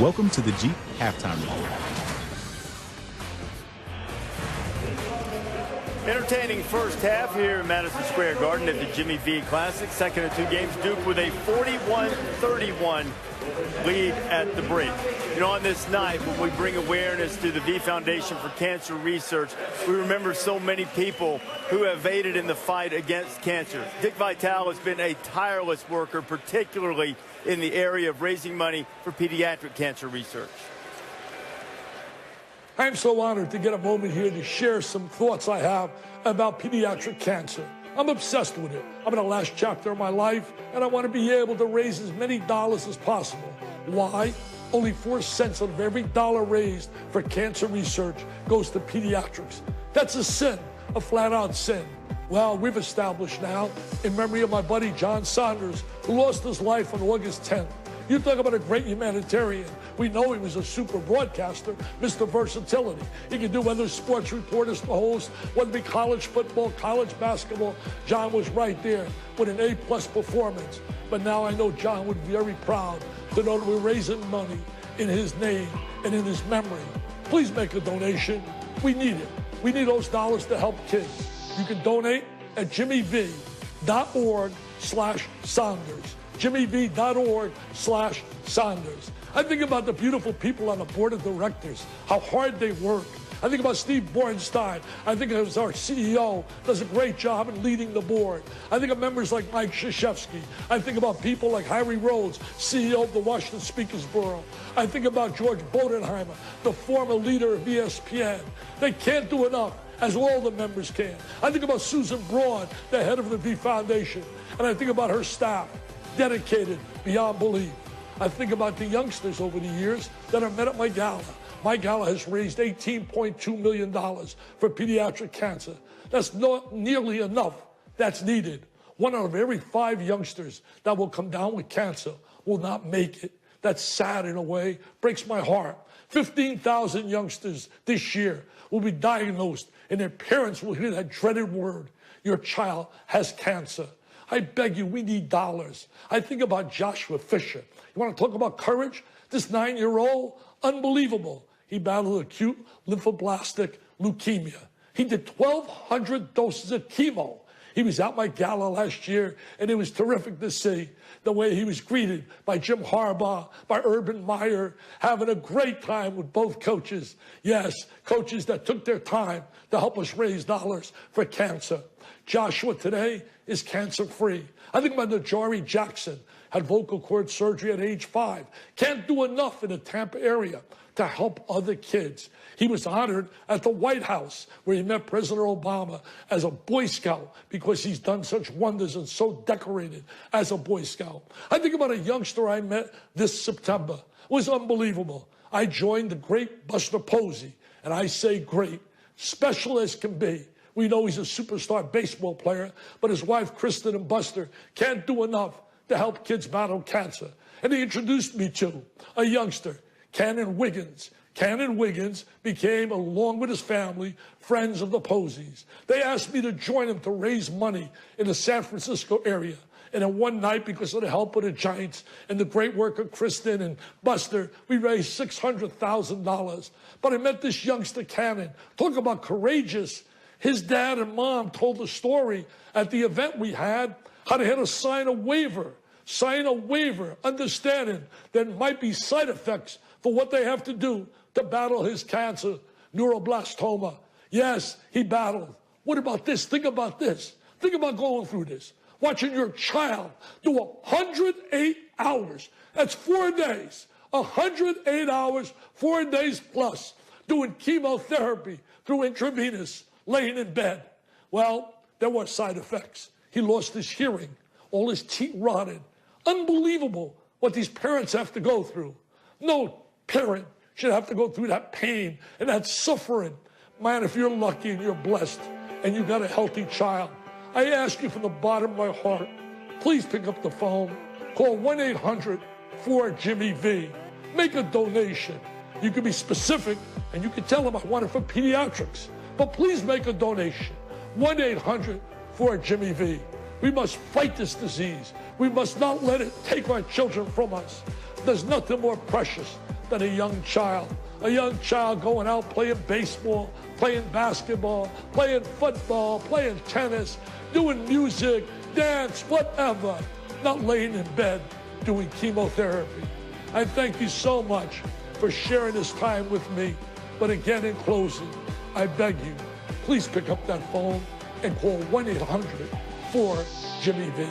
Welcome to the Jeep Halftime Report. Entertaining first half here in Madison Square Garden at the Jimmy V Classic. Second of two games, Duke with a 41-31 lead at the break. You know, on this night, when we bring awareness to the V Foundation for Cancer Research, we remember so many people who have aided in the fight against cancer. Dick Vitale has been a tireless worker, particularly in the area of raising money for pediatric cancer research. I'm so honored to get a moment here to share some thoughts I have about pediatric cancer. I'm obsessed with it. I'm in the last chapter of my life, and I want to be able to raise as many dollars as possible. Why? Only 4 cents of every dollar raised for cancer research goes to pediatrics. That's a sin, a flat-out sin. Well, we've established now, in memory of my buddy John Saunders, who lost his life on August 10th. You talk about a great humanitarian. We know he was a super broadcaster, Mr. Versatility. He could do whether sports reporters to host, whether it be college football, college basketball. John was right there with an A-plus performance. But now I know John would be very proud to know that we're raising money in his name and in his memory. Please make a donation. We need it. We need those dollars to help kids. You can donate at jimmyv.org/Saunders. jimmyv.org/Saunders. I think about the beautiful people on the board of directors, how hard they work. I think about Steve Bornstein. I think of our CEO, does a great job in leading the board. I think of members like Mike Krzyzewski. I think about people like Harry Rhodes, CEO of the Washington Speakers Bureau. I think about George Bodenheimer, the former leader of ESPN. They can't do enough, as all the members can. I think about Susan Braun, the head of the V Foundation. And I think about her staff, dedicated beyond belief. I think about the youngsters over the years that I've met at my gala. My gala has raised $18.2 million for pediatric cancer. That's not nearly enough. That's needed. 1 out of every 5 youngsters that will come down with cancer will not make it. That's sad in a way, breaks my heart. 15,000 youngsters this year will be diagnosed, and their parents will hear that dreaded word, your child has cancer. I beg you, we need dollars. I think about Joshua Fisher. You want to talk about courage? This 9-year-old, unbelievable. He battled acute lymphoblastic leukemia. He did 1,200 doses of chemo. He was at my gala last year, and it was terrific to see the way he was greeted by Jim Harbaugh, by Urban Meyer, having a great time with both coaches. Yes, coaches that took their time to help us raise dollars for cancer. Joshua today is cancer-free. I think about Najari Jackson, had vocal cord surgery at age 5. Can't do enough in the Tampa area to help other kids. He was honored at the White House, where he met President Obama as a Boy Scout because he's done such wonders and so decorated as a Boy Scout. I think about a youngster I met this September. It was unbelievable. I joined the great Buster Posey, and I say great, special as can be. We know he's a superstar baseball player, but his wife, Kristen, and Buster can't do enough to help kids battle cancer. And he introduced me to a youngster, Cannon Wiggins. Cannon Wiggins became, along with his family, friends of the Poseys. They asked me to join them to raise money in the San Francisco area. And then one night, because of the help of the Giants and the great work of Kristen and Buster, we raised $600,000. But I met this youngster, Cannon. Talk about courageous. His dad and mom told the story at the event we had, how they had to sign a waiver, understanding there might be side effects for what they have to do to battle his cancer, neuroblastoma. Yes, he battled. What about this? Think about this. Think about going through this. Watching your child do 108 hours. That's 4 days. 108 hours, 4 days plus, doing chemotherapy through intravenous, laying in bed. Well, there were side effects. He lost his hearing. All his teeth rotted. Unbelievable what these parents have to go through. No parent should have to go through that pain and that suffering. Man, if you're lucky and you're blessed and you got a healthy child, I ask you from the bottom of my heart, please pick up the phone. Call 1-800-4-JIMMY-V. Make a donation. You can be specific and you can tell them I want it for pediatrics. But please make a donation. 1-800-4-JIMMY-V. We must fight this disease. We must not let it take our children from us. There's nothing more precious than a young child. A young child going out playing baseball, playing basketball, playing football, playing tennis, doing music, dance, whatever, not laying in bed doing chemotherapy. I thank you so much for sharing this time with me. But again, in closing, I beg you, please pick up that phone and call 1-800-4-JIMMY-V.